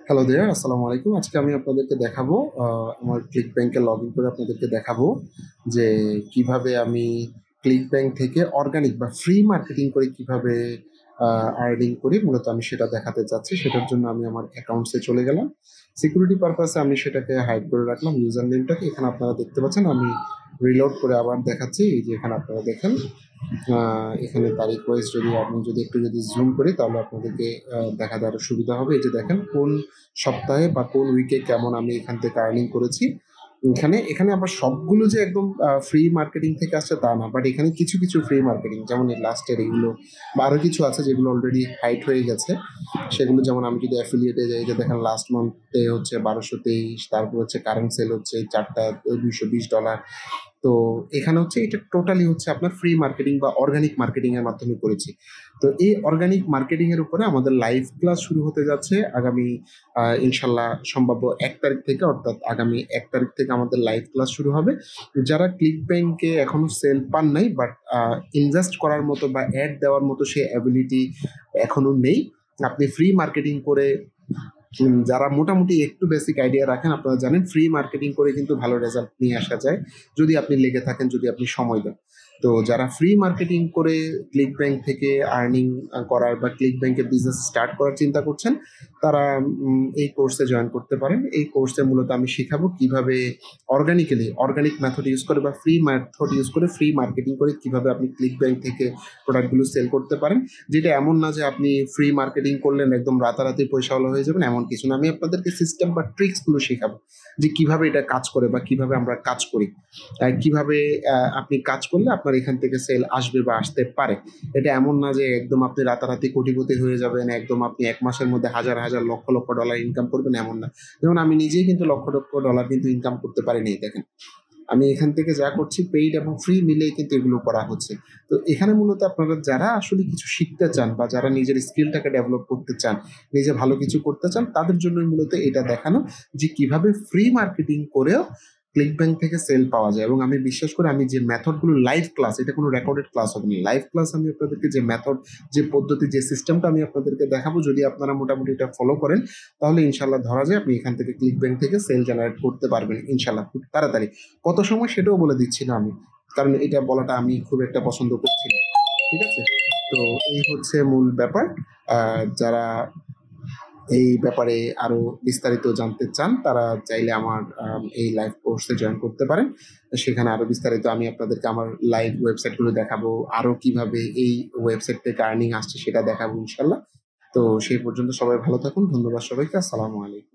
Hello দেয়ার, আসসালামু আলাইকুম। আজকে আমি আপনাদেরকে দেখাবো আমার ক্লিক ব্যাংকে লগ ইন করে আপনাদেরকে দেখাবো যে কিভাবে আমি ক্লিক ব্যাংক থেকে অর্গানিক বা ফ্রি মার্কেটিং করে কিভাবে আর্নিং করি। মূলত আমি সেটা দেখাতে চাচ্ছি। সেটার জন্য আমি আমার অ্যাকাউন্টসে চলে গেলাম। সিকিউরিটি পারপাসে আমি সেটাকে হাইড করে রাখলাম ইউজার নেমটাকে। এখানে আপনারা দেখতে পাচ্ছেন, আমি রিলোড করে আবার দেখাচ্ছি। এই যে এখানে আপনারা দেখেন, এখানে তারিখ ওয়াইজ যদি একটু জুম করি তাহলে আপনাদেরকে দেখাতে আরো সুবিধা হবে। এই যে দেখেন কোন সপ্তাহে বা কোন উইকে কেমন আমি এখান থেকে আর্নিং করেছি। এখানে আবার সবগুলো যে একদম ফ্রি মার্কেটিং থেকে আসছে তা না। বাট এখানে কিছু ফ্রি মার্কেটিং, যেমন এই লাস্টের এগুলো বা আরো কিছু আছে যেগুলো অলরেডি হাইড হয়ে গেছে। সেগুলো যেমন আমি যদি অ্যাফিলিয়েটে যাই, যে দেখেন লাস্ট মান্থে হচ্ছে 1223, তারপর হচ্ছে কারেন্ট সেল হচ্ছে 4টা $220। তো এখানে হচ্ছে এটা টোটালি হচ্ছে আপনার ফ্রি মার্কেটিং বা অর্গানিক মার্কেটিং এর মাধ্যমে করেছি। তো এই অর্গানিক মার্কেটিং এর উপরে আমাদের লাইভ ক্লাস শুরু হতে যাচ্ছে আগামী ইনশাল্লাহ সম্ভাব্য 1 তারিখ থেকে, অর্থাৎ আগামী 1 তারিখ থেকে আমাদের লাইভ ক্লাস শুরু হবে। যারা ক্লিক ব্যাংকে এখনো সেল পান নাই, বাট ইনভেস্ট করার মতো বা অ্যাড দেওয়ার মতো সে অ্যাবিলিটি এখনো নেই, আপনি ফ্রি মার্কেটিং করে যারা মোটামুটি একটু বেসিক আইডিয়া রাখেন, আপনারা জানেন ফ্রি মার্কেটিং করে কিন্তু ভালো রেজাল্ট নিয়ে আসা যায় যদি আপনি লেগে থাকেন, যদি আপনি সময় দেন। তো যারা ফ্রি মার্কেটিং করে ক্লিক ব্যাংক থেকে আর্নিং করার বা ক্লিক ব্যাংকে বিজনেস স্টার্ট করার চিন্তা করছেন, তারা এই কোর্সে জয়েন করতে পারেন। এই কোর্সে মূলত আমি শিখাবো কিভাবে অর্গানিক মেথড ইউজ করে বা ফ্রি মেথড ইউজ করে ফ্রি মার্কেটিং করে কিভাবে আপনি ক্লিক ব্যাংক থেকে প্রোডাক্টগুলো সেল করতে পারেন। যেটা এমন না যে আপনি ফ্রি মার্কেটিং করলেন একদম রাতারাতি পয়সাওয়ালা হয়ে যাবেন, এমন কিছু না। আমি আপনাদেরকে সিস্টেম বা ট্রিক্স গুলো শেখাবো যে কিভাবে এটা কাজ করে বা কিভাবে আমরা কাজ করি, কিভাবে আপনি কাজ করলে আপনার এখান থেকে সেল আসবে বা আসতে পারে। এটা এমন না যে একদম আপনি রাতারাতি কোটিপতি হয়ে যাবেন, একদম আপনি 1 মাসের মধ্যে হাজার হাজার লক্ষ লক্ষ ডলার ইনকাম করবেন, এমন না। যেমন আমি নিজেই কিন্তু লক্ষ লক্ষ ডলার কিন্তু ইনকাম করতে পারিনি। দেখেন, আমি এখান থেকে যা করছি পেইড এবং ফ্রি মিলেই কিন্তু এগুলো করা হচ্ছে। তো এখানে মূলত আপনারা যারা আসলে কিছু শিখতে চান বা যারা নিজের স্কিলটাকে ডেভেলপ করতে চান, নিজে ভালো কিছু করতে চান, তাদের জন্যই মূলত এটা দেখানো যে কিভাবে ফ্রি মার্কেটিং করেও ক্লিক ব্যাংক থেকে সেল পাওয়া যায়। এবং আমি বিশ্বাস করি, আমি যে মেথডগুলো লাইভ ক্লাস, এটা কোনো রেকর্ডেড ক্লাস হবে না, লাইভ ক্লাস আমি আপনাদেরকে যে মেথড, যে পদ্ধতি, যে সিস্টেমটা আমি আপনাদেরকে দেখাবো, যদি আপনারা মোটামুটি এটা ফলো করেন তাহলে ইনশাল্লাহ ধরা যায় আপনি এখান থেকে ক্লিক ব্যাংক থেকে সেল জেনারেট করতে পারবেন ইনশাল্লাহ খুব তাড়াতাড়ি। কত সময় সেটাও বলে দিচ্ছি না আমি, কারণ এটা বলাটা আমি খুব একটা পছন্দ করছি না। ঠিক আছে? তো এই হচ্ছে মূল ব্যাপার। যারা এই ব্যাপারে আরো বিস্তারিত জানতে চান, তারা চাইলে আমার এই লাইভ কোর্সে জয়েন করতে পারেন। সেখানে আরো বিস্তারিত আমি আপনাদেরকে আমার লাইভ ওয়েবসাইট গুলো দেখাবো, আরো কিভাবে এই ওয়েবসাইট থেকে আর্নিং আসছে সেটা দেখাবো ইনশাল্লাহ। তো সেই পর্যন্ত সবাই ভালো থাকুন। ধন্যবাদ সবাইকে। আসসালামু আলাইকুম।